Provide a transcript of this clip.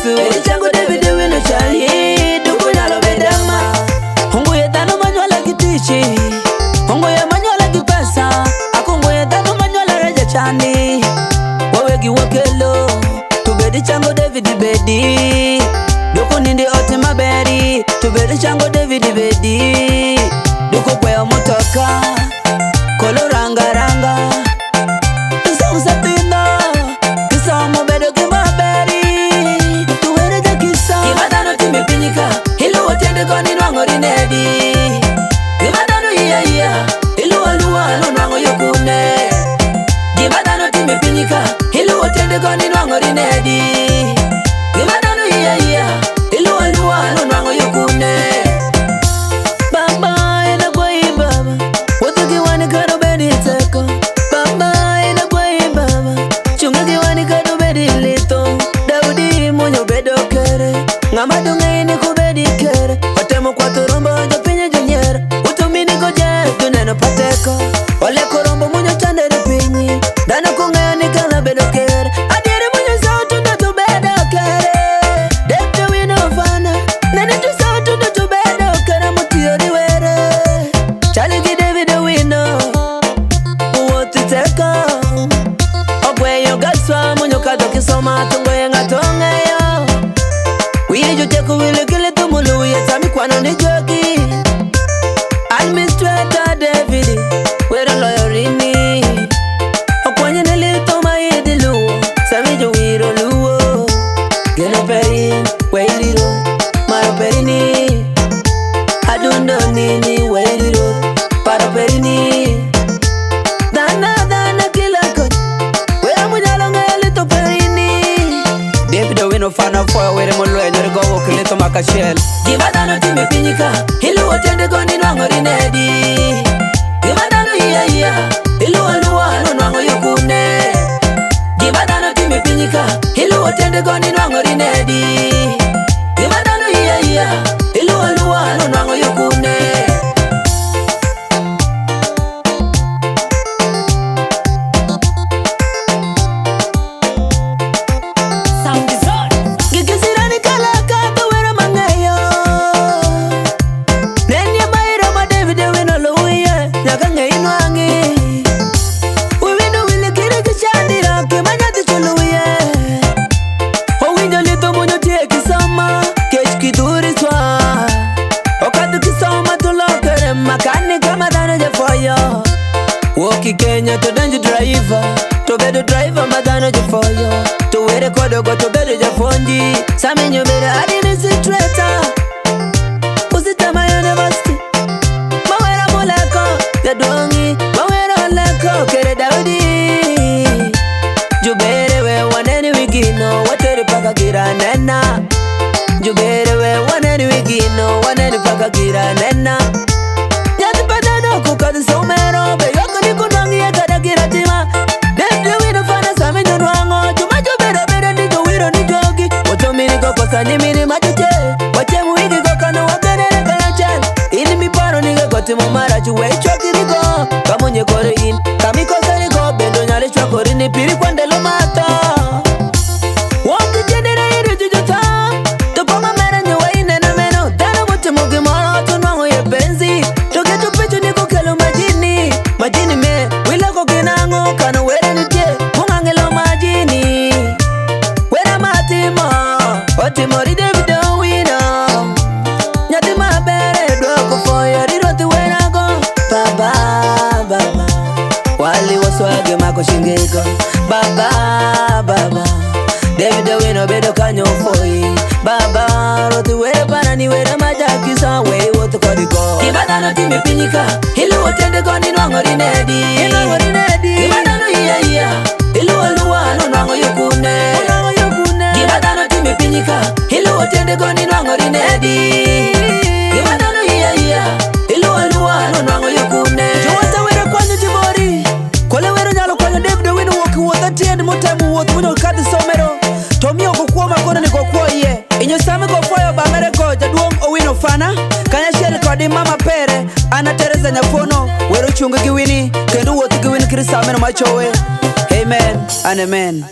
Yesu. Changu David wino chali dungu nyalo bedama. Hongo ye dano manyola kitichi, hongo ye manyola kipesa, akongo ye dano manyola reja chani. Wawegi wakelo tubedi changu David bedi. Doko nindi oti maberi tubedi changu David bedi. Doko kweo motoka kolo ranga ranga. Kisa usapino kisa mobedo kimaberi. Tuwere ja kisa kimadano time pinika hilo watende koni nwango rinedi. Kimadano iya iya hilo waluwa no nwango yokune. Kimadano time pinika hilo watende koni nwango rinedi. Kimadano iya iya hilo waluwa no nwango yokune. Baba ena kwa ibaba wote kiwani kado bedi teko. Baba ena kwa ibaba chunga kiwani kado bedi lito. Daudi monyo bedo kere ngamado ngaini kubedi kere. Watemo kwa turombo jopinye jonyere utumini koje tuneno pateko. Wale korombo monyo chandere pinyi dana kungayo nikala bedo kere. Adire monyo sautu ndo tu bedo kere. Depte wino fana nene tu sautu ndo tu bedo kere. Mutio diwere Chaliki David wino uwoti teko. Ogweyo gaswa monyo kato kisoma tungoye ngatongeyo. Wili joteku wili kile tumulu yetami kwano ni jogi. Administrator David wera loyorini. Okwenye nilito maidi luo samijo wiro luo. Geno perin weiliro maro perini. Adundo nini weiliro paro perini. Dana kila koch wera mujalonga elito perini. David wino fana foya were molwe nyori gowo kilito makashel. Gimadano time pinyika hilo watende koni nwango rinedi. Gimadano iya iya hilo waluwa no nwango yokune. Gimadano time pinyika hilo watende koni nwango rinedi. Gimadano iya iya hilo waluwa no nwango yokune. Gikisirani kala kato wera mangayo. Nenya mairo ma David wino luye nyaka ngai nwangi. Uwino wile kiri kichandira kimanyati chuluye. Owinjo lito munyo tie kisoma kech kiduri swa. Okadu kisoma tulokere makani kama dano jefoyo. Woki Kenya to danji driver to bedo driver madano jefoyo. To were kodogo to bedo jafonji samenyo bedo administrator. Usitama university mawera muleko jadongi mawera leko kere Daudi. Jubere we waneni wigino watere paka gira nena. Jubere we waneni wigino waneni paka gira nena. Nyati padano kukadi somero be yoko niko nwangi ya kada gira tima. Depte wino fana samenyo nwango chuma jubere bere nijo wiro nijogi. Watomini koko sani mini machuche wachemu higi koko no wakanere kaya chan. Ini miparo nige kote mumara chuwe choki niko kamunye kore in kamiko sani ko bendo nyale chwa kore ni piri kwande lo mata. Wongi jendere iri jujota tupama mera nyewa inena meno. Dana mute mugi moro tunwango ye benzi. Toke tupichu niko kelo majini. Majini me wile kokinango kano were nitie mungangelo majini. Wera matimo otimori David wino. Nyati mabere dwako foyo riroti werago. Baba wali waswage mako shingeko. Baba David wino bedo kanyo foyi. Baba roti were panani were majakisa we wotu kodiko. Gimadano time pinyika hilo watende koni nwango rinedi. Gimadano iya iya hilo waluwa no nwango yokune. Gimadano time pinyika hilo watende koni nwango rinedi. Gimadano iya iya hilo waluwa no nwango yokune. Jowata were kwanyo jibori kole were nyalo kwanyo David wino woki wotha tiend motemu woth munyo kadi somero. Tomiyo kukuwa makona ni kukuwa ye. Inyo sami kufuwa bamere ko jaduong Owino fana. Kanya sheri kodi mama pere ana Teresa nyafono wero chunga giwini kendo woth giwini kiri sameno machowe. Amen and amen.